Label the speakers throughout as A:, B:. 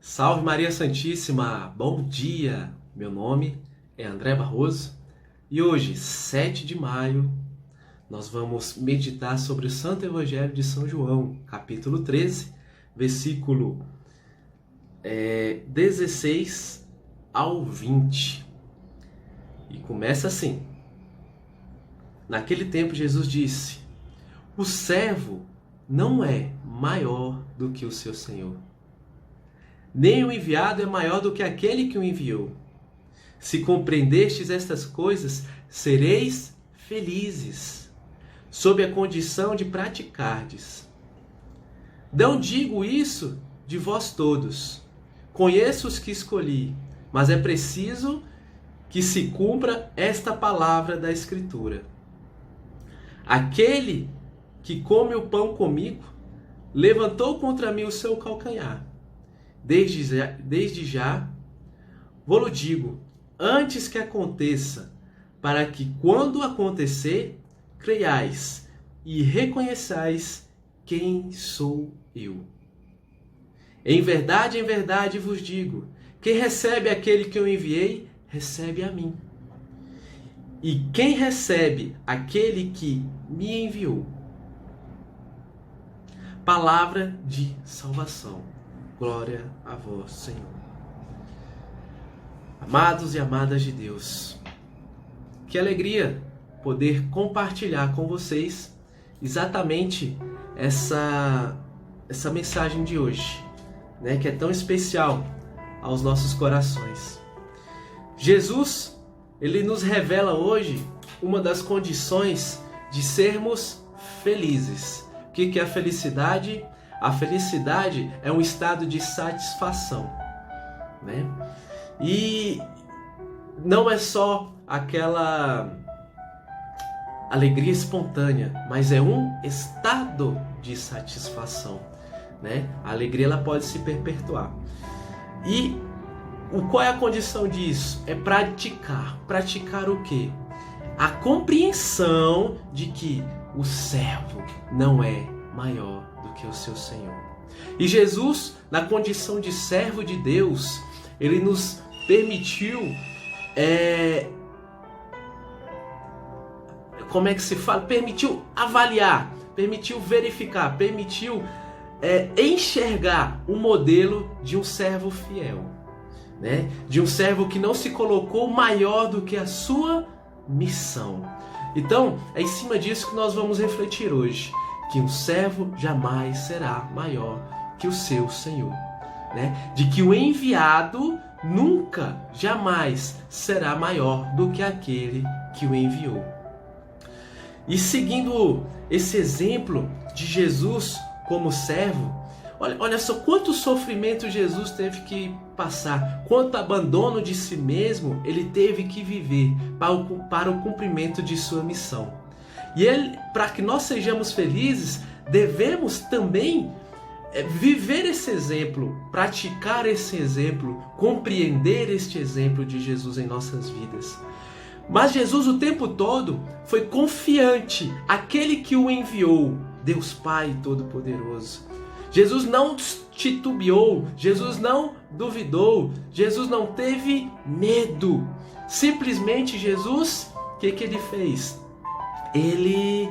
A: Salve Maria Santíssima! Bom dia! Meu nome é André Barroso e hoje, 7 de maio, nós vamos meditar sobre o Santo Evangelho de São João, capítulo 13, versículo 16 ao 20. E começa assim: Naquele tempo Jesus disse: O servo não é maior do que o seu senhor, nem o enviado é maior do que aquele que o enviou. Se compreendestes estas coisas, sereis felizes, sob a condição de praticardes. Não digo isso de vós todos. Conheço os que escolhi, mas é preciso que se cumpra esta palavra da Escritura. Aquele que come o pão comigo, levantou contra mim o seu calcanhar. Desde já, vou-lo digo, antes que aconteça, para que quando acontecer, creiais e reconheçais quem sou eu. Em verdade vos digo, quem recebe aquele que eu enviei, recebe a mim. E quem recebe aquele que me enviou. Palavra de salvação. Glória a vós, Senhor. Amados e amadas de Deus, que alegria poder compartilhar com vocês exatamente essa mensagem de hoje, né, que é tão especial aos nossos corações. Jesus, ele nos revela hoje uma das condições de sermos felizes. O que é a felicidade? A felicidade é um estado de satisfação, né? E não é só aquela alegria espontânea, mas é um estado de satisfação, né? A alegria ela pode se perpetuar. E qual é a condição disso? É praticar. Praticar o quê? A compreensão de que o servo não é maior do que o seu Senhor. E Jesus, na condição de servo de Deus, ele nos permitiu, permitiu avaliar, permitiu verificar, permitiu enxergar o modelo de um servo fiel, né? De um servo que não se colocou maior do que a sua missão. Então, é em cima disso que nós vamos refletir hoje, que um servo jamais será maior que o seu Senhor, né? De que o enviado nunca, jamais será maior do que aquele que o enviou. E seguindo esse exemplo de Jesus como servo, olha só quanto sofrimento Jesus teve que passar, quanto abandono de si mesmo ele teve que viver para o cumprimento de sua missão. E para que nós sejamos felizes, devemos também viver esse exemplo, praticar esse exemplo, compreender este exemplo de Jesus em nossas vidas. Mas Jesus o tempo todo foi confiante, aquele que o enviou, Deus Pai Todo-Poderoso. Jesus não titubeou, Jesus não duvidou, Jesus não teve medo. Simplesmente Jesus, o que ele fez? Ele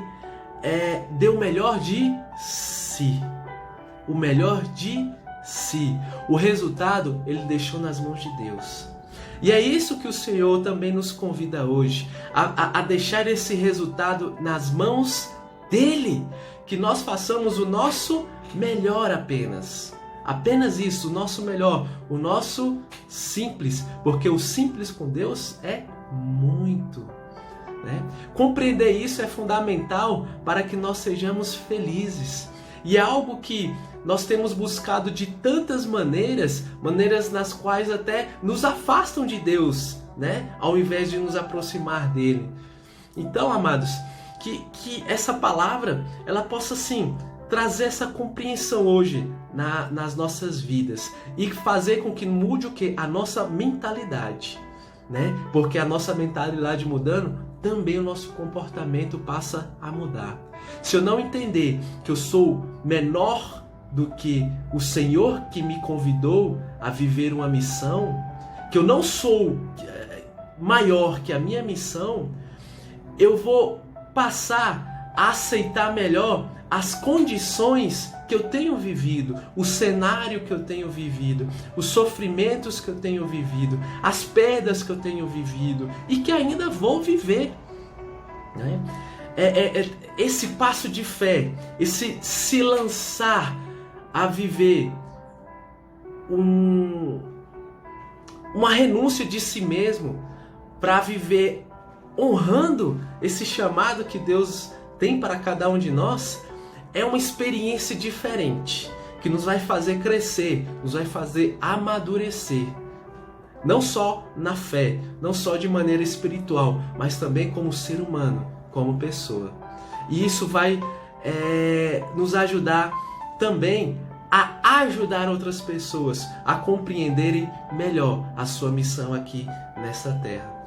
A: deu o melhor de si. O melhor de si. O resultado ele deixou nas mãos de Deus. E é isso que o Senhor também nos convida hoje, a deixar esse resultado nas mãos dele. Que nós façamos o nosso melhor apenas. Apenas isso, o nosso melhor, o nosso simples. Porque o simples com Deus é muito. Né? Compreender isso é fundamental para que nós sejamos felizes. E é algo que nós temos buscado de tantas maneiras nas quais até nos afastam de Deus, né? Ao invés de nos aproximar dele. Então, amados, que essa palavra ela possa sim trazer essa compreensão hoje nas nossas vidas e fazer com que mude o quê? A nossa mentalidade, né? Porque a nossa mentalidade mudando, também o nosso comportamento passa a mudar. Se eu não entender que eu sou menor do que o Senhor que me convidou a viver uma missão, que eu não sou maior que a minha missão, eu vou passar a aceitar melhor as condições que eu tenho vivido, o cenário que eu tenho vivido, os sofrimentos que eu tenho vivido, as perdas que eu tenho vivido e que ainda vou viver, né? Esse passo de fé, esse se lançar a viver uma renúncia de si mesmo para viver honrando esse chamado que Deus tem para cada um de nós, é uma experiência diferente, que nos vai fazer crescer, nos vai fazer amadurecer. Não só na fé, não só de maneira espiritual, mas também como ser humano, como pessoa. E isso vai nos ajudar também a ajudar outras pessoas a compreenderem melhor a sua missão aqui nessa terra.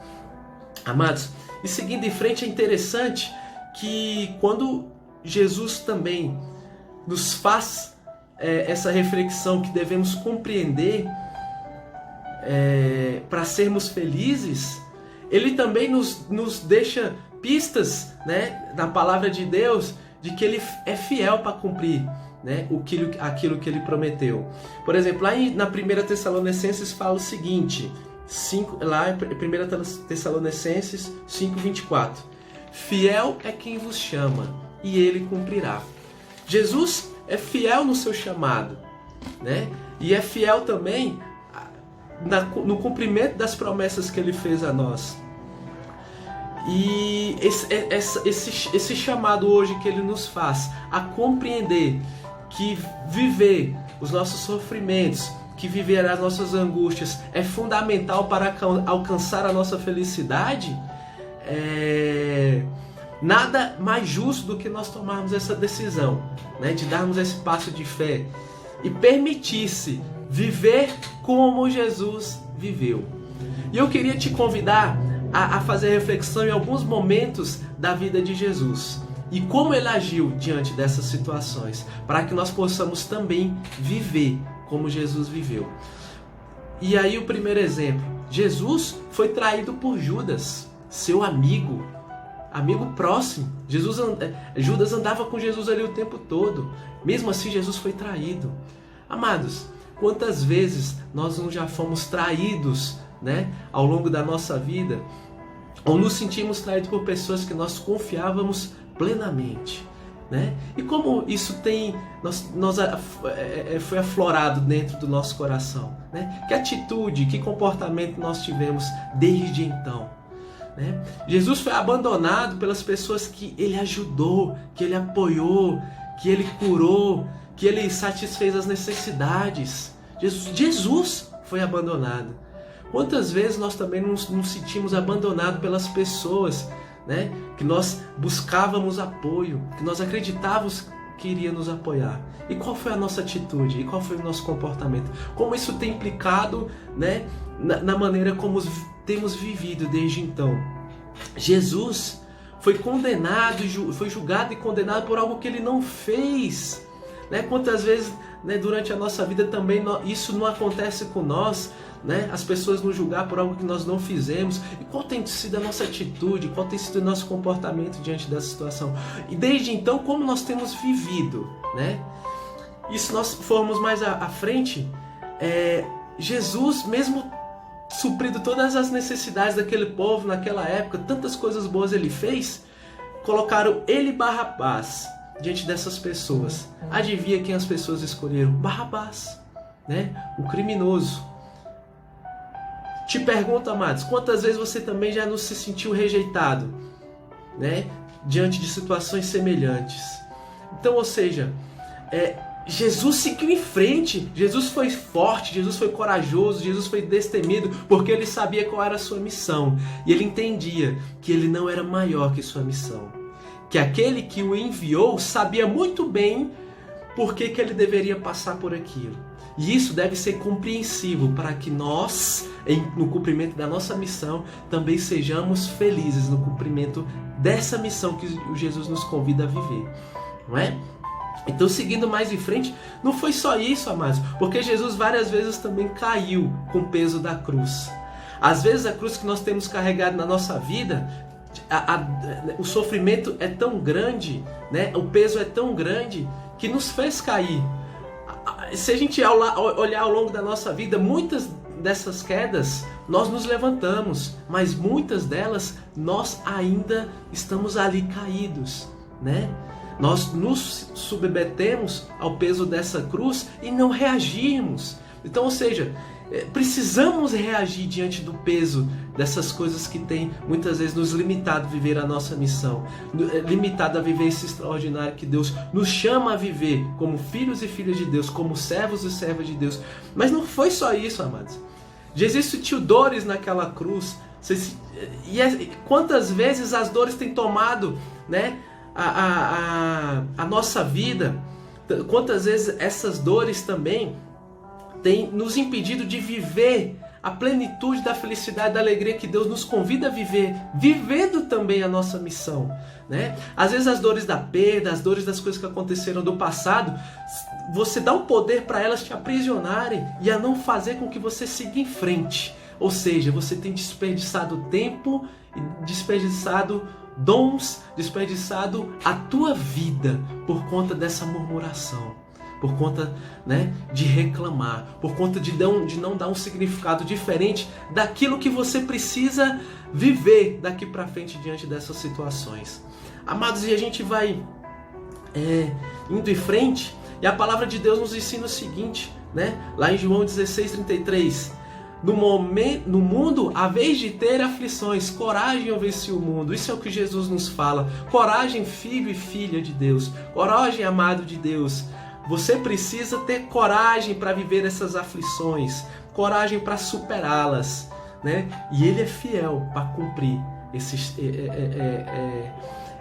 A: Amados, e seguindo em frente, é interessante que quando Jesus também nos faz essa reflexão que devemos compreender para sermos felizes, ele também nos deixa pistas, né, na palavra de Deus, de que ele é fiel para cumprir, né, aquilo que ele prometeu. Por exemplo, lá na 1 Tessalonicenses fala o seguinte, 1 Tessalonicenses 5:24: fiel é quem vos chama, e ele cumprirá. Jesus é fiel no seu chamado, né? E é fiel também no cumprimento das promessas que ele fez a nós. E esse chamado hoje que ele nos faz a compreender que viver os nossos sofrimentos, que viver as nossas angústias é fundamental para alcançar a nossa felicidade, nada mais justo do que nós tomarmos essa decisão, né, de darmos esse passo de fé e permitir-se viver como Jesus viveu. E eu queria te convidar a fazer reflexão em alguns momentos da vida de Jesus e como ele agiu diante dessas situações, para que nós possamos também viver como Jesus viveu. E aí o primeiro exemplo, Jesus foi traído por Judas, seu amigo próximo. Judas andava com Jesus ali o tempo todo. Mesmo assim, Jesus foi traído. Amados, quantas vezes nós não já fomos traídos, né, ao longo da nossa vida, ou nos sentimos traídos por pessoas que nós confiávamos plenamente, né? E como isso foi aflorado dentro do nosso coração, né? Que atitude, que comportamento nós tivemos desde então, né? Jesus foi abandonado pelas pessoas que ele ajudou, que ele apoiou, que ele curou, que ele satisfez as necessidades. Jesus foi abandonado. Quantas vezes nós também nos sentimos abandonados pelas pessoas, né, que nós buscávamos apoio, que nós acreditávamos que iria nos apoiar? E qual foi a nossa atitude? E qual foi o nosso comportamento? Como isso tem implicado, né, na maneira como temos vivido desde então? Jesus foi condenado, foi julgado e condenado por algo que ele não fez, né? Quantas vezes, né, durante a nossa vida também isso não acontece com nós, né? As pessoas nos julgar por algo que nós não fizemos. E qual tem sido a nossa atitude, qual tem sido o nosso comportamento diante dessa situação? E desde então, como nós temos vivido, né? E se nós formos mais à frente, Jesus, mesmo suprido todas as necessidades daquele povo naquela época, tantas coisas boas ele fez, colocaram ele e Barrabás diante dessas pessoas. Adivinha quem as pessoas escolheram? Barrabás, né? Um criminoso. Te pergunto, amados, quantas vezes você também já não se sentiu rejeitado, né, diante de situações semelhantes? Então, ou seja, Jesus seguiu em frente, Jesus foi forte, Jesus foi corajoso, Jesus foi destemido, porque ele sabia qual era a sua missão. E ele entendia que ele não era maior que sua missão. Que aquele que o enviou sabia muito bem por que ele deveria passar por aquilo. E isso deve ser compreensivo para que nós, no cumprimento da nossa missão, também sejamos felizes no cumprimento dessa missão que Jesus nos convida a viver, não é? Então, seguindo mais em frente, não foi só isso, amados, porque Jesus várias vezes também caiu com o peso da cruz. Às vezes a cruz que nós temos carregado na nossa vida, o sofrimento é tão grande, né? O peso é tão grande que nos fez cair. Se a gente olhar ao longo da nossa vida, muitas dessas quedas nós nos levantamos, mas muitas delas nós ainda estamos ali caídos, né? Nós nos submetemos ao peso dessa cruz e não reagimos. Então, ou seja, precisamos reagir diante do peso dessas coisas que tem muitas vezes nos limitado a viver a nossa missão, limitado a viver esse extraordinário que Deus nos chama a viver como filhos e filhas de Deus, como servos e servas de Deus. Mas não foi só isso, amados. Jesus sentiu dores naquela cruz. Quantas vezes as dores têm tomado, né, a nossa vida? Quantas vezes essas dores também têm nos impedido de viver a plenitude da felicidade, da alegria que Deus nos convida a viver, vivendo também a nossa missão, né? Às vezes as dores da perda, as dores das coisas que aconteceram do passado, você dá um poder para elas te aprisionarem e a não fazer com que você siga em frente. Ou seja, você tem desperdiçado tempo, desperdiçado dons, desperdiçado a tua vida por conta dessa murmuração, por conta, né, de reclamar, por conta de não dar um significado diferente daquilo que você precisa viver daqui para frente diante dessas situações. Amados, e a gente vai indo em frente, e a palavra de Deus nos ensina o seguinte, né? Lá em João 16:33, no mundo, a vez de ter aflições, coragem, eu venci o mundo. Isso é o que Jesus nos fala. Coragem, filho e filha de Deus. Coragem, amado de Deus. Você precisa ter coragem para viver essas aflições, coragem para superá-las, né? E Ele é fiel para cumprir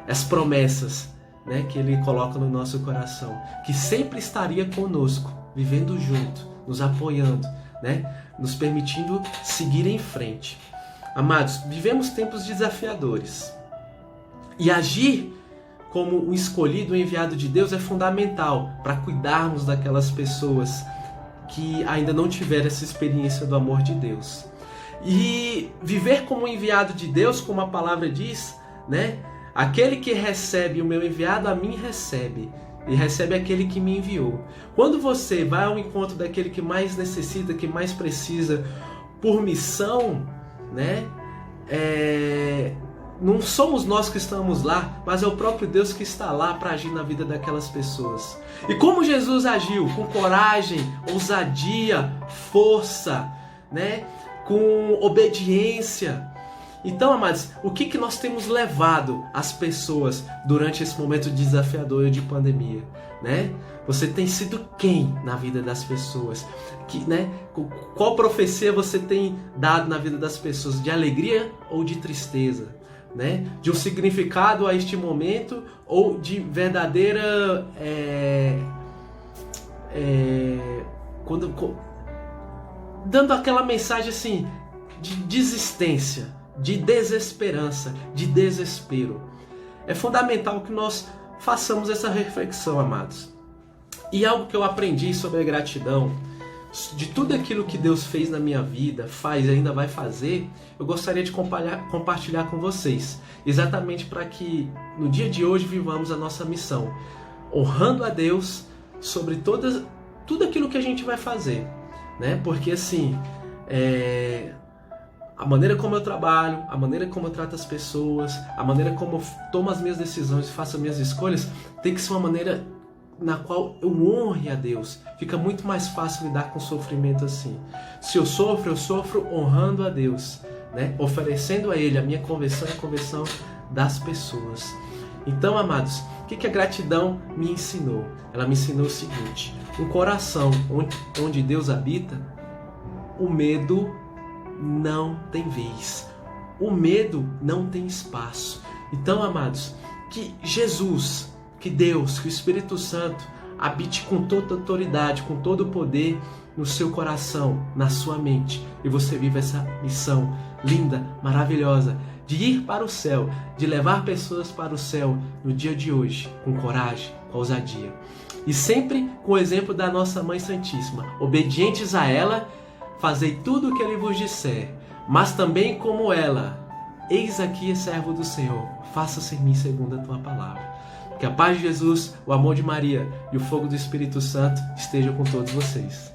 A: as promessas, né, que Ele coloca no nosso coração, que sempre estaria conosco, vivendo junto, nos apoiando, né, nos permitindo seguir em frente. Amados, vivemos tempos desafiadores e agir como um escolhido, um enviado de Deus é fundamental para cuidarmos daquelas pessoas que ainda não tiveram essa experiência do amor de Deus. E viver como um enviado de Deus, como a palavra diz, né? Aquele que recebe o meu enviado, a mim recebe. E recebe aquele que me enviou. Quando você vai ao encontro daquele que mais necessita, que mais precisa, por missão, né? Não somos nós que estamos lá, mas é o próprio Deus que está lá para agir na vida daquelas pessoas. E como Jesus agiu? Com coragem, ousadia, força, né? Com obediência. Então, amados, o que nós temos levado as pessoas durante esse momento desafiador de pandemia, né? Você tem sido quem na vida das pessoas? Né? Qual profecia você tem dado na vida das pessoas? De alegria ou de tristeza? Né? De um significado a este momento ou de verdadeira dando aquela mensagem assim de desistência, de desesperança, de desespero. É fundamental que nós façamos essa reflexão, amados. E algo que eu aprendi sobre a gratidão, de tudo aquilo que Deus fez na minha vida, faz e ainda vai fazer, eu gostaria de compartilhar com vocês, exatamente para que no dia de hoje vivamos a nossa missão, honrando a Deus sobre tudo aquilo que a gente vai fazer, né? Porque assim, a maneira como eu trabalho, a maneira como eu trato as pessoas, a maneira como eu tomo as minhas decisões e faço as minhas escolhas, tem que ser uma maneira na qual eu honre a Deus. Fica muito mais fácil lidar com sofrimento assim. Se eu sofro honrando a Deus, né? Oferecendo a Ele a minha conversão e a conversão das pessoas. Então, amados, o que a gratidão me ensinou? Ela me ensinou o seguinte: um coração onde Deus habita, o medo não tem vez. O medo não tem espaço. Então, amados, que Jesus, que Deus, que o Espírito Santo habite com toda autoridade, com todo o poder no seu coração, na sua mente, e você viva essa missão linda, maravilhosa, de ir para o céu, de levar pessoas para o céu no dia de hoje, com coragem, com ousadia. E sempre com o exemplo da nossa Mãe Santíssima. Obedientes a ela, fazei tudo o que ele vos disser, mas também como ela. Eis aqui é servo do Senhor, faça-se em mim segundo a tua palavra. Que a paz de Jesus, o amor de Maria e o fogo do Espírito Santo estejam com todos vocês.